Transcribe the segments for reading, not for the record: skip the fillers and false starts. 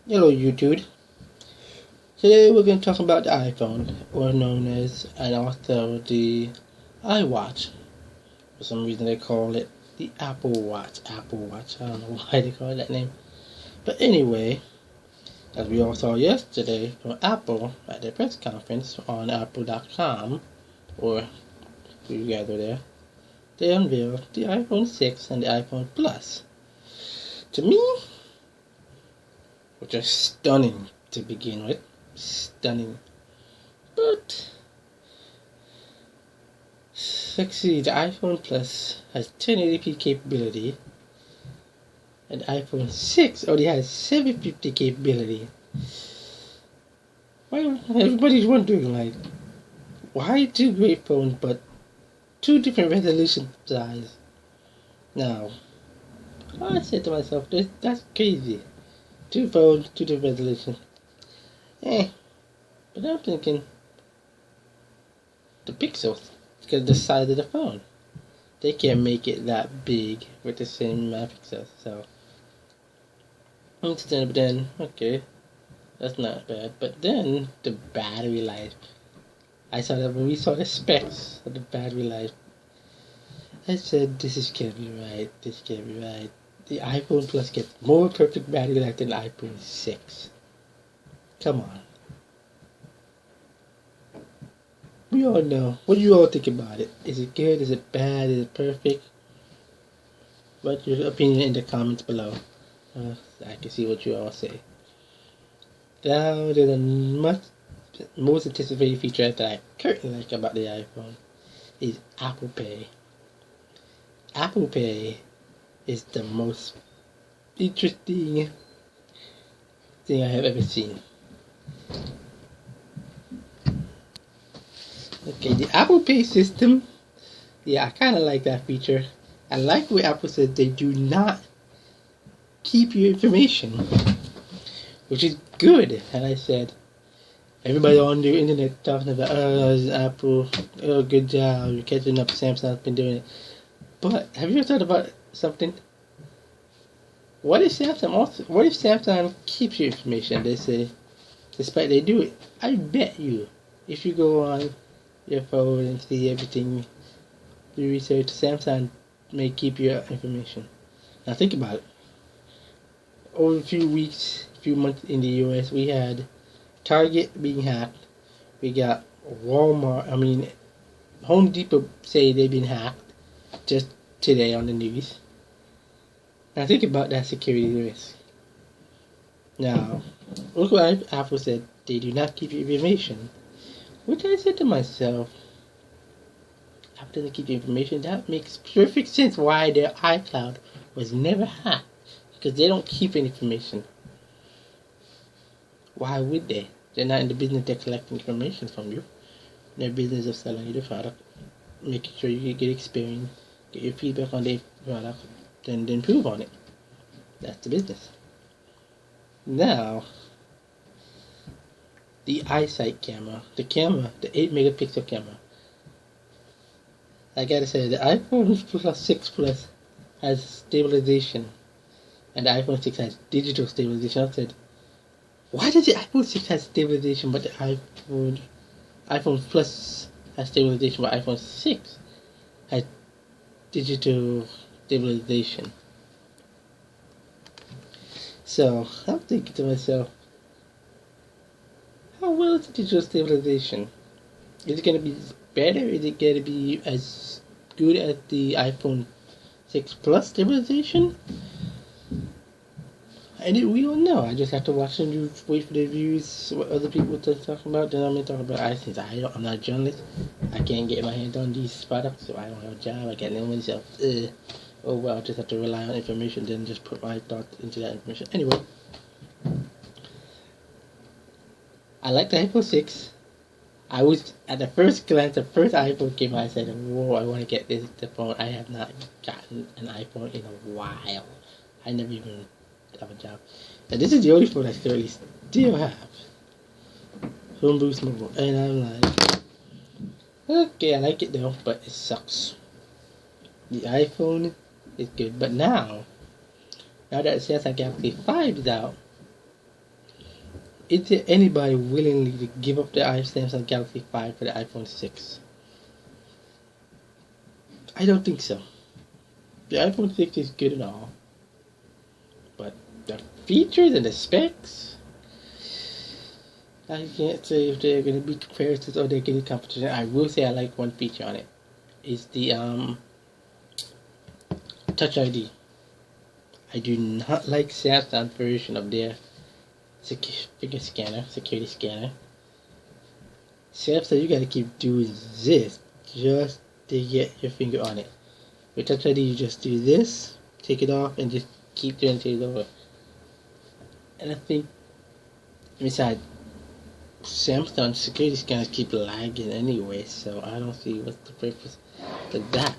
Hello YouTube. Today we're going to talk about the iPhone, or known as, and also the iWatch. For some reason they call it the Apple Watch. Apple Watch. I don't know why they call it that name. But anyway, as we all saw yesterday from Apple at their press conference on apple.com, or who you guys were there, they unveiled the iPhone 6 and the iPhone Plus. To me, which are stunning to begin with. Stunning. But let's see, the iPhone Plus has 1080p capability and the iPhone 6 already has 750 capability. Why everybody's wondering, like, why two great phones but two different resolution size? Now, I said to myself, that's crazy. Two phones, two different resolutions. But I'm thinking the pixels, because the size of the phone, they can't make it that big with the same amount of pixels. So instead of then, okay, that's not bad. But then the battery life, I saw that when we saw the specs of the battery life, I said this can't be right. This can't be right. The iPhone Plus gets more perfect battery life than the iPhone 6. Come on. We all know. What do you all think about it? Is it good? Is it bad? Is it perfect? What's your opinion in the comments below? I can see what you all say. Now, there's a most anticipated feature that I currently like about the iPhone is Apple Pay. Apple Pay is the most interesting thing I have ever seen. Okay, the Apple Pay system, yeah, I kind of like that feature. I like what Apple says they do not keep your information, which is good. And I said, everybody on the internet talking about, Apple, oh, good job, you're catching up, Samsung's been doing it. But have you ever thought about something? What if Samsung keeps your information? They say, despite they do it, I bet you, if you go on your phone and see everything you research, Samsung may keep your information. Now think about it. Over a few weeks, few months in the US, we had Target being hacked. We got Home Depot say they've been hacked just today on the news. Now think about that security risk. Now, look what Apple said. They do not keep your information. Which I said to myself, after they keep the information, that makes perfect sense why their iCloud was never hacked. Because they don't keep any information. Why would they? They're not in the business of collecting information from you. They're in the business of selling you the product, making sure you get experience, get your feedback on the product, then improve on it. That's the business. Now, the eyesight camera, the 8 megapixel camera. I gotta say, the iPhone 6 Plus has stabilization, and the iPhone 6 has digital stabilization. I said, why does the iPhone 6 have stabilization, but the iPhone Plus has stabilization, but iPhone 6 has digital stabilization? So I'm thinking to myself, how well is digital stabilization? Is it going to be better? Is it going to be as good as the iPhone 6 Plus stabilization? We don't know. I just have to watch them, wait for the reviews, what other people are talking about. Then I'm going to talk about iTunes. I'm not a journalist. I can't get my hands on these products, so I don't have a job. I can't name myself. Oh well, I just have to rely on information, then just put my thoughts into that information. Anyway, I like the iPhone 6. I was, at the first glance, the first iPhone came out, I said, whoa, I want to get the phone. I have not gotten an iPhone in a while. I never even have a job. And this is the only phone I currently still have. Phone Boost Mobile. And I'm like, okay, I like it though, but it sucks. The iPhone is good, but now that Samsung Galaxy 5 is out, is there anybody willingly to give up their Samsung Galaxy 5 for the iPhone 6? I don't think so. The iPhone 6 is good and all, but the features and the specs, I can't say if they're going to be comparisons or they're getting competition. I will say I like one feature on it. It's the Touch ID. I do not like Samsung's version of their security scanner. Samsung, you gotta keep doing this just to get your finger on it. With Touch ID, you just do this, take it off, and just keep doing it till it's over. And I think, besides, Samsung security scanners keep lagging anyway, so I don't see what's the purpose of that.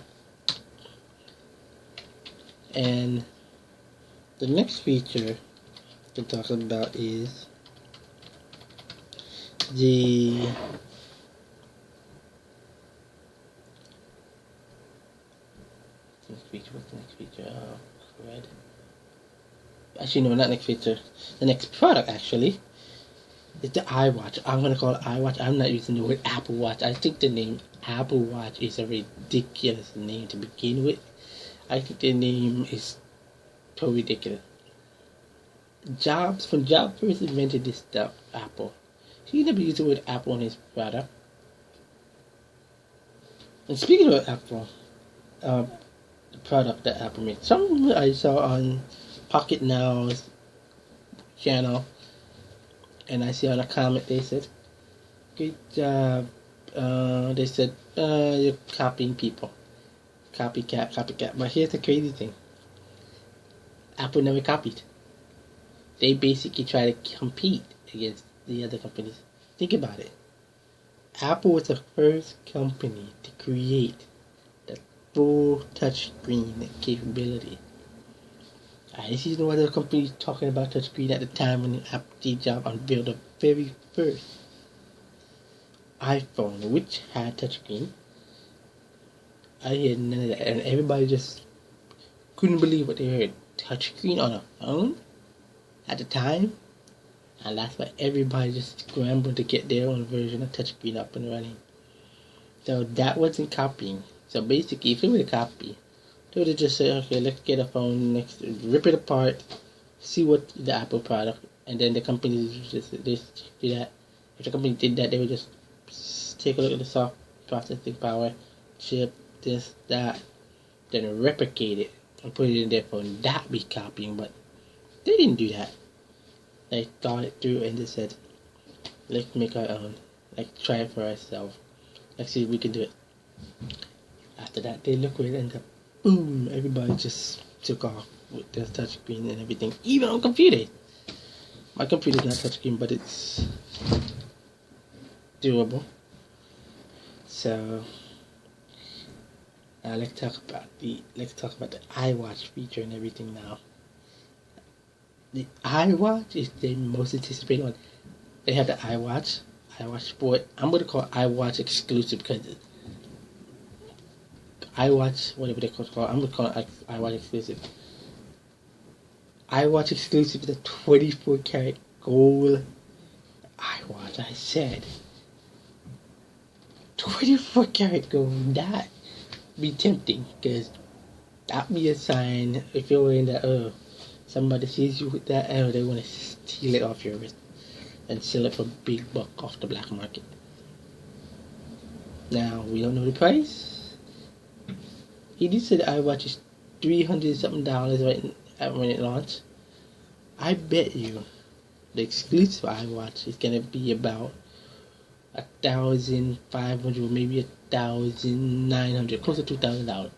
And the next feature to talk about is the next feature. What's the next feature? Oh, red. Actually, no, not next feature. The next product, actually, is the iWatch. I'm gonna call it iWatch. I'm not using the word Apple Watch. I think the name Apple Watch is a ridiculous name to begin with. I think the name is totally ridiculous. Jobs first invented this stuff, Apple, he never used the word Apple on his product. And speaking of Apple, the product that Apple made, something I saw on Pocket Now's channel, and I see on a comment they said, "Good job." They said, "You're copying people, copycat." But here's the crazy thing: Apple never copied. They basically try to compete against the other companies. Think about it. Apple was the first company to create the full touchscreen capability. I see no other companies talking about touchscreen at the time when Steve Jobs unveiled the very first iPhone, which had touchscreen. I heard none of that, and everybody just couldn't believe what they heard. Touchscreen on a phone at the time, and that's why everybody just scrambled to get their own version of touchscreen up and running. So that wasn't copying. So basically, if they were to copy, they would have just said, "Okay, let's get a phone, rip it apart, see what the Apple product," and then the companies just do that. If the company did that, they would just take a look at the soft processing power, chip, this, that, then replicate it and put it in their phone. That'd be copying, but they didn't do that. They thought it through and they said, "Let's make our own. Let's try it for ourselves. Let's see if we can do it." After that, they look at it and boom, everybody just took off with their touchscreen and everything, even on computers. My computer's not touchscreen, but it's doable. So let's talk about the iWatch feature and everything now. The iWatch is the most anticipated one. They have the iWatch Sport. I'm going to call it iWatch exclusive because iWatch, whatever they call it, I'm going to call it iWatch exclusive. iWatch exclusive is a 24 karat gold iWatch. I said 24 karat gold. That be tempting because that be a sign if you're in that somebody sees you with that, they want to steal it off your wrist and sell it for big buck off the black market. Now, we don't know the price. He did say the iWatch is $300 something right when it launched. I bet you the exclusive iWatch is going to be about $1,500 or maybe $1,900, close to $2,000.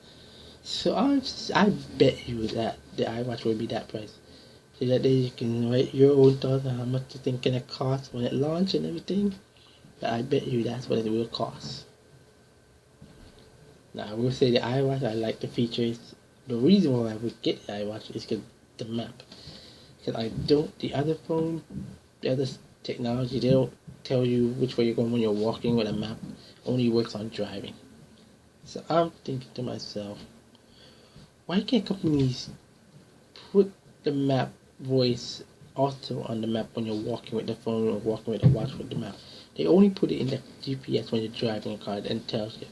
So I bet you that the iWatch will be that price. So that day you can write your own thoughts on how much you think it's gonna cost when it launches and everything. But I bet you that's what it will cost. Now I will say the iWatch, I like the features. The reason why I would get the iWatch is because the map. Because the other technology, they don't tell you which way you're going when you're walking with a map. Only works on driving. So I'm thinking to myself, why can't companies put the map voice also on the map when you're walking with the phone or walking with the watch with the map. They only put it in the GPS when you're driving a car and tells you.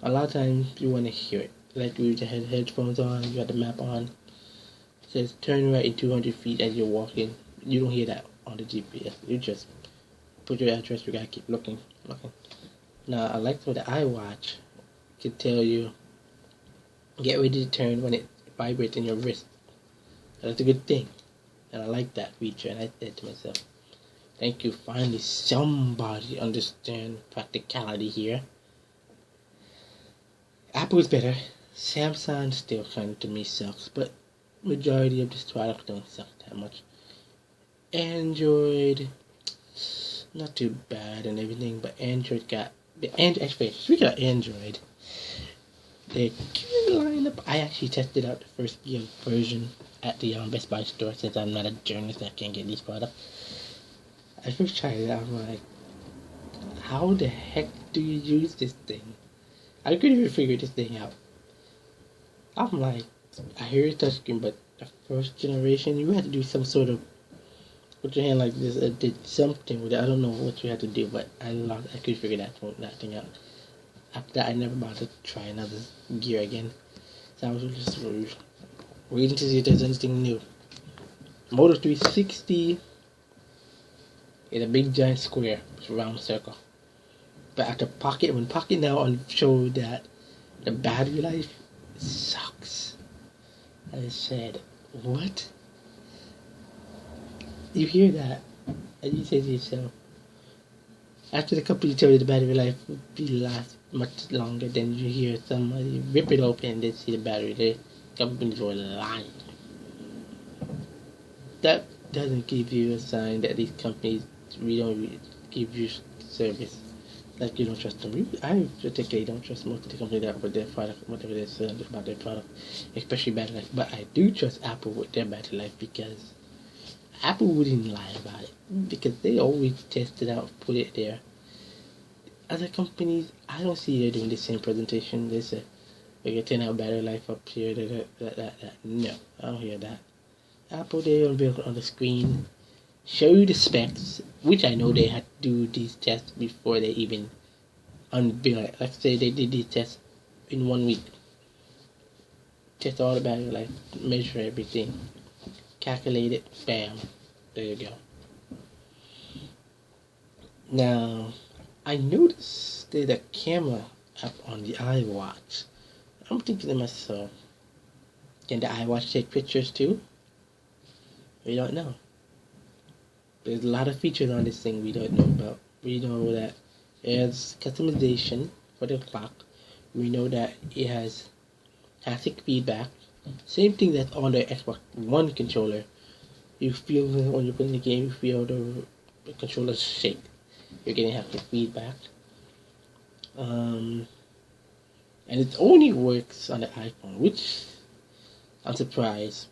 A lot of times you want to hear it. Like you had headphones on, you got the map on. It says turn right in 200 feet as you're walking. You don't hear that on the GPS. You just put your address, you gotta keep looking. Now I like how the iWatch can tell you get ready to turn when it vibrates in your wrist. That's a good thing. And I like that feature, and I said to myself, thank you, finally somebody understand practicality here. Apple's better. Samsung still kind of to me sucks, but majority of this product don't suck that much. Android, not too bad and everything, but Android got actually, speaking of Android, the lineup. I actually tested out the first year version at the Best Buy store since I'm not a journalist. I can't get these products. I first tried it out. I'm like, how the heck do you use this thing? I couldn't even figure this thing out. I'm like, I hear a touchscreen, but the first generation, you had to do some sort of put your hand like this. It did something with it. I don't know what you had to do, but I could figure that thing out. After that, I never bothered to try another gear again. So I was just waiting to see if there's anything new. Moto 360 is a big giant square, round circle. But at the Pocket, when Pocket now showed that the battery life sucks, I said, what? You hear that, and you say to yourself, after the company told you the battery life would last much longer, than you hear somebody rip it open and then see the battery. The companies were lying. That doesn't give you a sign that these companies don't give you service. Like you don't trust them. I particularly don't trust most of the companies that with their product, whatever they say about their product, especially battery life. But I do trust Apple with their battery life because Apple wouldn't lie about it because they always test it out, put it there. Other companies, I don't see they're doing the same presentation. They say we get 10 hour battery life up here. That. No, I don't hear that. Apple, they unveil on the screen, show you the specs, which I know they had to do these tests before they even unveil it. Let's say they did these tests in 1 week. Test all the battery life, measure everything, calculate it, bam, there you go. Now, I noticed there's a camera app on the iWatch. I'm thinking to myself, can the iWatch take pictures too? We don't know. There's a lot of features on this thing we don't know about. We know that it has customization for the clock. We know that it has haptic feedback. Same thing that's on the Xbox One controller. You feel when you put in the game, you feel the controller shake. You're getting haptic feedback. And it only works on the iPhone, which I'm surprised,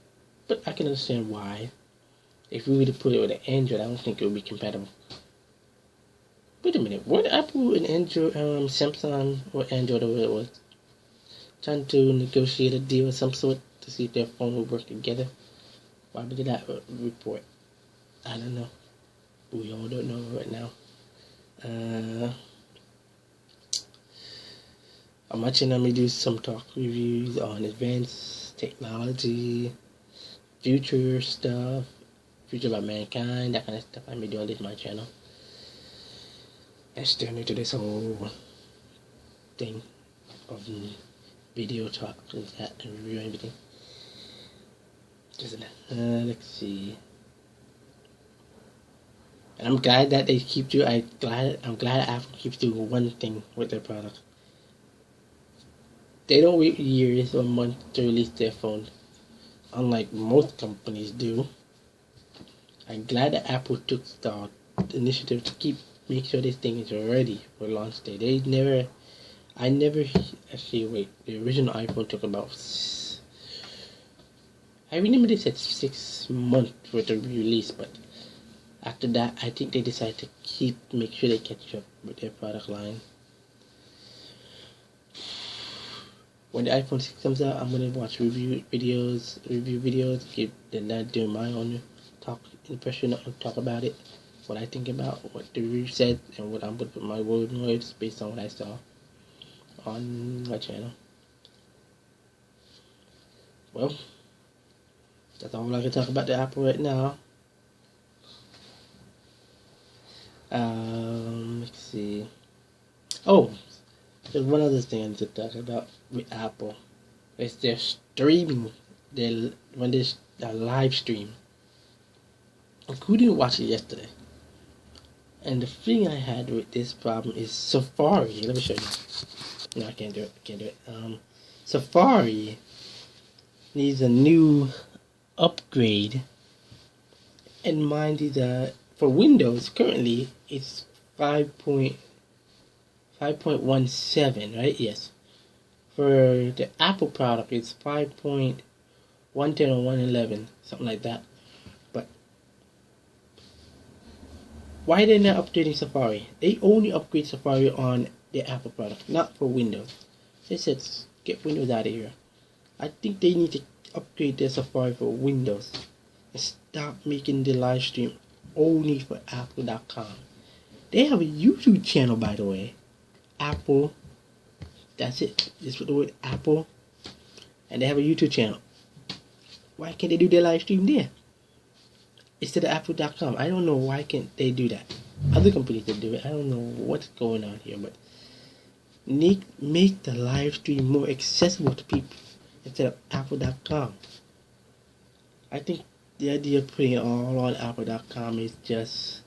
but I can understand why. If we were to put it with an Android, I don't think it would be compatible. Wait a minute, what Apple and Android, Samsung or Android or whatever it was, trying to negotiate a deal of some sort to see if their phone would work together? Why would that report? I don't know. We all don't know right now. I'm watching them do some talk reviews on advanced technology, future stuff, future about mankind, that kind of stuff. I'm doing this on my channel. And still new to this whole thing of video talk and that and review everything. Let's see. And I'm glad that they keep doing. I'm glad that Apple keeps doing one thing with their product. They don't wait years or months to release their phone, unlike most companies do. I'm glad that Apple took the initiative to make sure this thing is ready for launch day. The original iPhone took about, I remember they said 6 months for it to be released, but after that, I think they decided to make sure they catch up with their product line. When the iPhone 6 comes out, I'm gonna watch review videos. Then I do my own talk impression to talk about it, what I think about what the review said, and what I'm putting my words based on what I saw on my channel. Well, that's all I can talk about the Apple right now. Let's see. Oh, there's one other thing I need to talk about with Apple. It's their streaming. When there's a live stream. I couldn't watch it yesterday. And the thing I had with this problem is Safari. Let me show you. No, I can't do it. Safari needs a new upgrade. And mind you that for Windows currently it's 5.17, right? Yes. For the Apple product it's 5.10 or 111, something like that. But why are they not updating Safari? They only upgrade Safari on the Apple product, not for Windows. They said get Windows out of here. I think they need to upgrade their Safari for Windows and stop making the live stream only for Apple.com. They have a YouTube channel, by the way. Apple. That's it. Just put the word Apple. And they have a YouTube channel. Why can't they do their live stream there? Instead of Apple.com. I don't know why can't they do that. Other companies can do it. I don't know what's going on here, but make the live stream more accessible to people instead of Apple.com. I think the idea of putting it all on Apple.com is just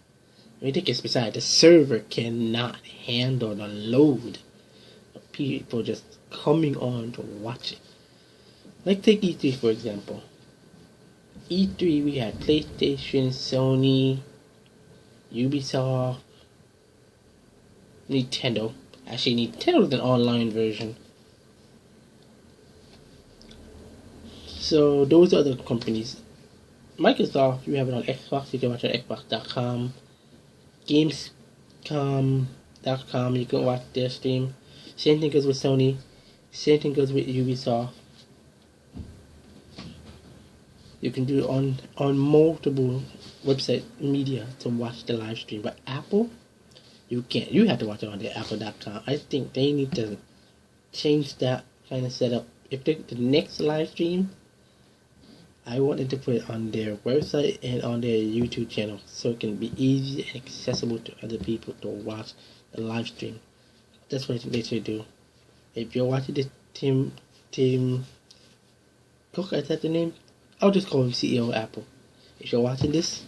ridiculous. Besides, the server cannot handle the load of people just coming on to watch it. Like take E3 for example. E3 we had PlayStation, Sony, Ubisoft, Nintendo. Actually, Nintendo is an online version. So those are the companies. Microsoft, you have it on Xbox. You can watch it on Xbox.com, Gamescom.com. You can watch their stream. Same thing goes with Sony. Same thing goes with Ubisoft. You can do it on multiple website media to watch the live stream. But Apple, you can't. You have to watch it on the Apple.com. I think they need to change that kind of setup. If the next live stream, I wanted to put it on their website and on their YouTube channel so it can be easy and accessible to other people to watch the live stream. That's what they should do. If you're watching this, Tim Cook, is that the name? I'll just call him CEO of Apple. If you're watching this,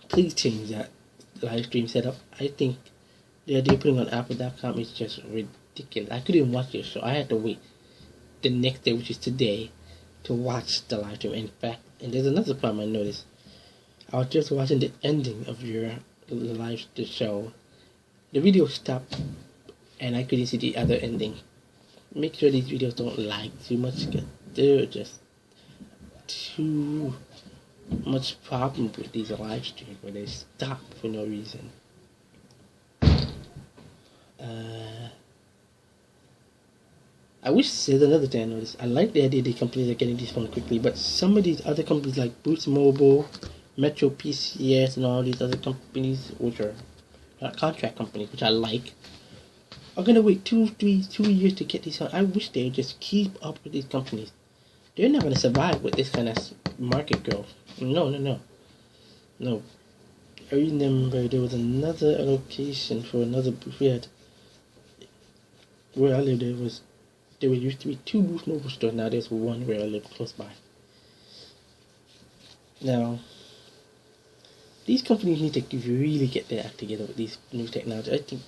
please change that live stream setup. I think the idea of putting on Apple.com is just ridiculous. I couldn't even watch this show. I had to wait the next day, which is today, to watch the live stream. In fact, and there's another problem I noticed. I was just watching the ending of the show. The video stopped, and I couldn't see the other ending. Make sure these videos don't lag too much, because they're just too much problem with these live streams where they stop for no reason. I wish there's another thing I noticed. I like the idea that companies are getting these phones quickly, but some of these other companies like Boost Mobile, Metro PCS, and all these other companies, which are not contract companies, which I like, are gonna wait 2 years to get these phones. I wish they would just keep up with these companies. They're not gonna survive with this kind of market growth. No. I remember there was another location for another booth. Where I lived, there used to be 2 Boost Mobile stores. Now there's one where I live close by. Now, these companies need to really get their act together with these new technology. I think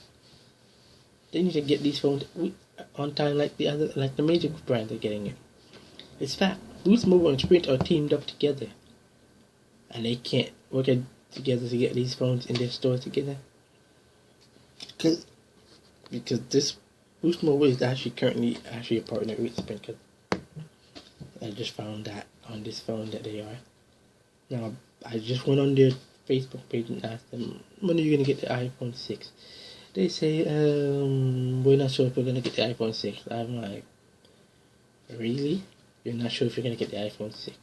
they need to get these phones on time, like the major brands are getting it. It's fact. Boost Mobile and Sprint are teamed up together, and they can't work together to get these phones in their stores together. Because this Boost Mobile is currently a partner with Sprint. Cause I just found that on this phone that they are. Now I just went on their Facebook page and asked them, when are you gonna get the iPhone 6? They say, we're not sure if we're gonna get the iPhone 6. I'm like, really? You're not sure if you're gonna get the iPhone 6?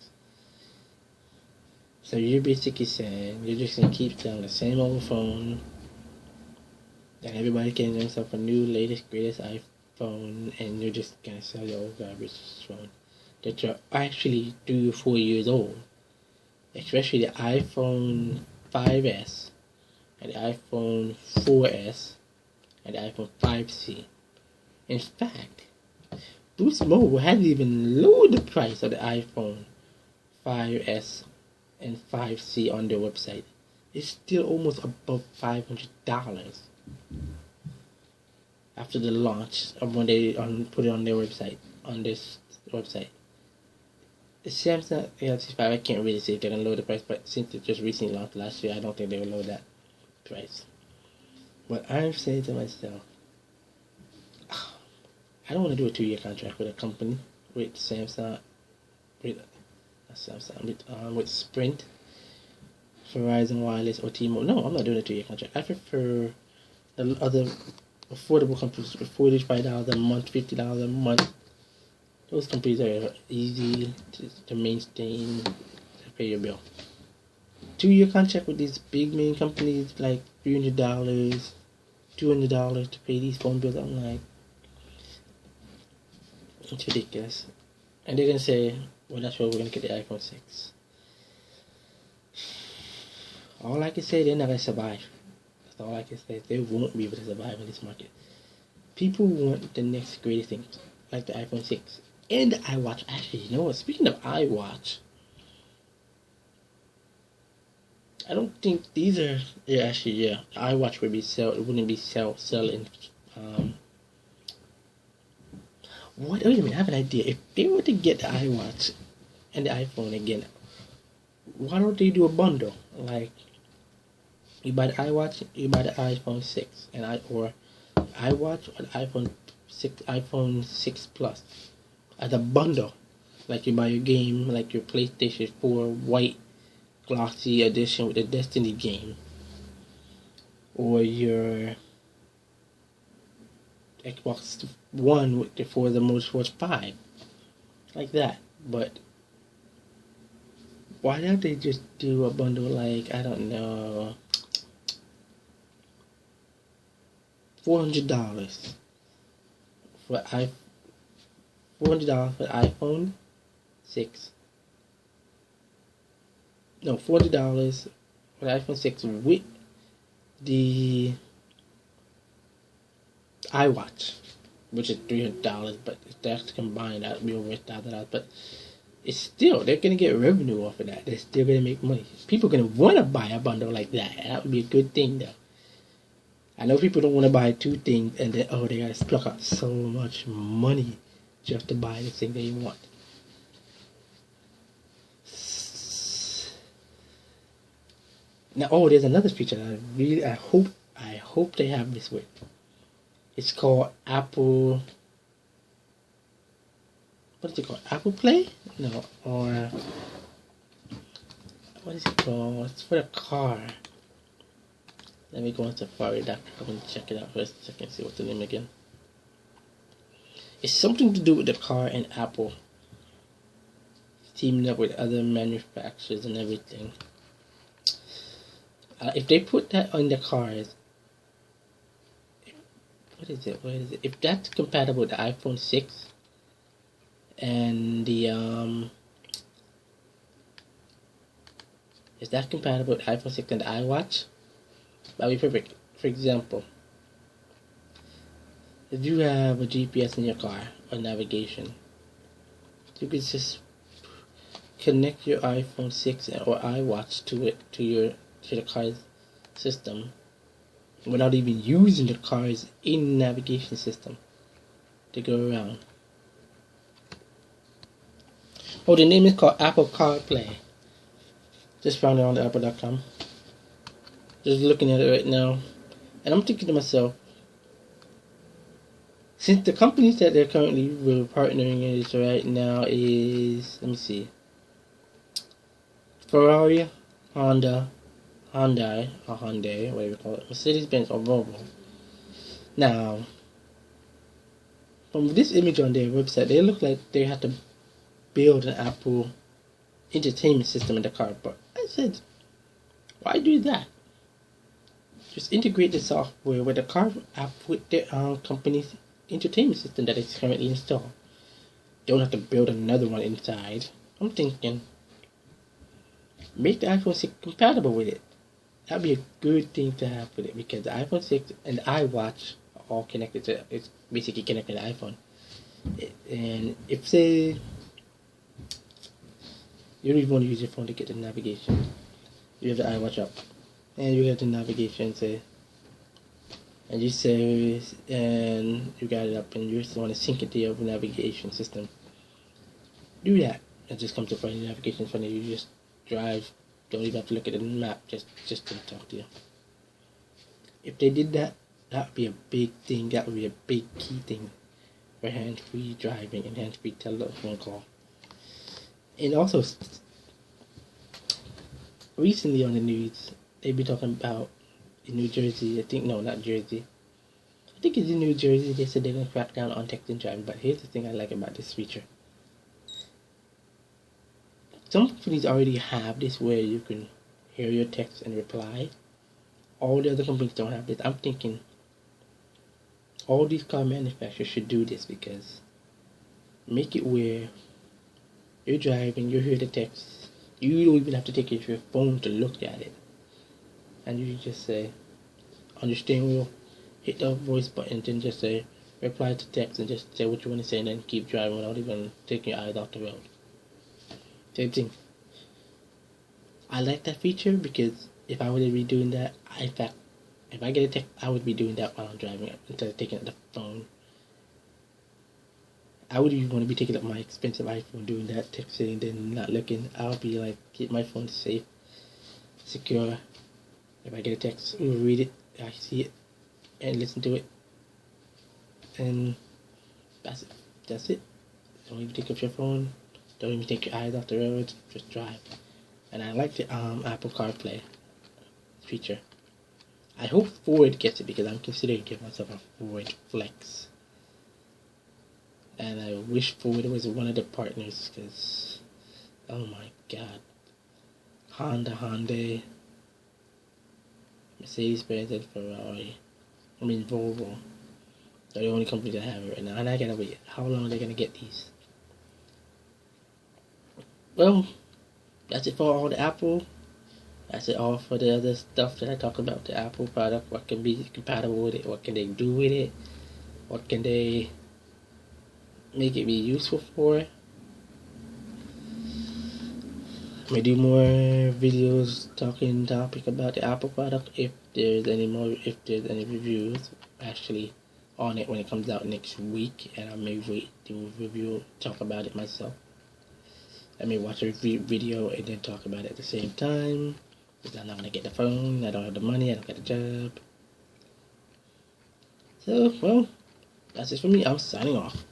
So you're basically saying you're just gonna keep selling the same old phone, and everybody getting themselves a new, latest, greatest iPhone, and you're just gonna sell your old garbage phone that are actually 3 or 4 years old, especially the iPhone 5S and the iPhone 4S and the iPhone 5C. In fact, Boost Mobile hasn't even lowered the price of the iPhone 5S and 5C on their website. It's still almost above $500 after the launch of when they put it on their website, on this website. The Samsung Galaxy 5, I can't really say if they're going to lower the price, but since it just recently launched last year, I don't think they will lower that price. But I'm saying to myself, I don't want to do a 2-year contract with a company, with Samsung, with Sprint, Verizon Wireless, or T-Mobile. No, I'm not doing a 2-year contract. I prefer the other affordable companies with $45 a month, $50 a month. Those companies are easy to maintain, to pay your bill. 2-year contract with these big main companies, like $300, $200 to pay these phone bills. I'm like, it's ridiculous. And they're gonna say, well, that's why we're gonna get the iPhone 6. All I can say, they're not gonna survive. That's all I can say. They won't be able to survive in this market. People want the next greatest thing, like the iPhone 6 and the iWatch. Actually, you know what? Speaking of iWatch, I don't think these are. Yeah, actually, yeah. The iWatch would be wouldn't be selling. Wait a minute, I have an idea. If they were to get the iWatch and the iPhone again, why don't they do a bundle? Like, you buy the iWatch, you buy the iPhone 6, or iWatch or the iPhone 6 Plus as a bundle. Like you buy your game, like your PlayStation 4 white glossy edition with the Destiny game, or your Xbox One with the Forza Motorsport 5, like that. But why don't they just do a bundle like, I don't know, $400 for $400 for the iPhone 6. No, $40 for the iPhone 6 with the iWatch, which is $300, but if that's combined, that would be over $1,000. But it's still, they're gonna get revenue off of that. They're still gonna make money. People are gonna want to buy a bundle like that. That would be a good thing, though. I know people don't want to buy 2 things and then they gotta pluck out so much money just to buy the thing they want. Now, there's another feature that I hope they have this with. It's called Apple. What is it called? Apple Play? No, or what is it called? It's for the car. Let me go on Safari.com and check it out for a second. See what's the name again. It's something to do with the car and Apple teaming up with other manufacturers and everything. If they put that on the cars, what is it? If that's compatible with the iPhone 6 and the is that compatible with the iPhone 6 and the iWatch? That'd be perfect. For example, if you have a GPS in your car or navigation, you could just connect your iPhone 6 or iWatch to the car's system without even using the car's in-navigation system to go around. The name is called Apple CarPlay. Just found it on the apple.com. Just looking at it right now, and I'm thinking to myself, since the companies that they're currently partnering with right now is, let me see, Ferrari, Hyundai, whatever you call it, Mercedes-Benz or Volvo. Now, from this image on their website, they look like they have to build an Apple entertainment system in the car, but said, why do that? Just integrate the software with the car app with the company's entertainment system that is currently installed. Don't have to build another one inside. I'm thinking, make the iPhone 6 compatible with it. That'd be a good thing to have with it, because the iPhone 6 and the iWatch are all connected to, it's basically connected to the iPhone. And if say you don't even want to use your phone to get the navigation, you have the iWatch up and you have the navigation say, and you say, and you got it up and you just want to sync it to your navigation system, do that. It just comes up right in the navigation in front of you. You just drive, don't even have to look at the map, just to talk to you. If they did that, that would be a big thing. That would be a big key thing for hands-free driving and hands-free telephone call. And also, recently on the news, they be talking about in New Jersey. I think, no, not Jersey. I think it's in New Jersey. They said they're gonna crack down on texting driving. But here's the thing I like about this feature. Some companies already have this where you can hear your text and reply. All the other companies don't have this. I'm thinking all these car manufacturers should do this, because make it where you're driving, you hear the text, you don't even have to take your phone to look at it, and you just say on your steering wheel, hit the voice button, then just say reply to text and just say what you want to say, and then keep driving without even taking your eyes off the road. Same thing. I like that feature, because if I were to be doing that, in fact, if I get a text, I would be doing that while I'm driving instead of taking up the phone. I wouldn't even want to be taking up my expensive iPhone doing that, texting and then not looking. I'll be like, keep my phone safe, secure. If I get a text, I'll read it, I see it, and listen to it. And that's it. That's it. Don't even take up your phone. Don't even take your eyes off the road. Just drive. And I like the Apple CarPlay feature. I hope Ford gets it, because I'm considering giving myself a Ford Flex. And I wish Ford was one of the partners, because, oh my god. Honda, Hyundai, Mercedes-Benz, and Ferrari. I mean Volvo. They're the only companies that have it right now. And I gotta wait. How long are they gonna get these? Well, that's it for all the Apple. That's it all for the other stuff that I talk about, the Apple product. What can be compatible with it? What can they do with it? What can they make it be useful for? I'm gonna do more videos talking topic about the Apple product if there's any more, if there's any reviews actually on it when it comes out next week, and I may wait to review, talk about it myself. I may watch a video and then talk about it at the same time, because I'm not gonna get the phone, I don't have the money, I don't get a job. So, well, that's it for me. I'm signing off.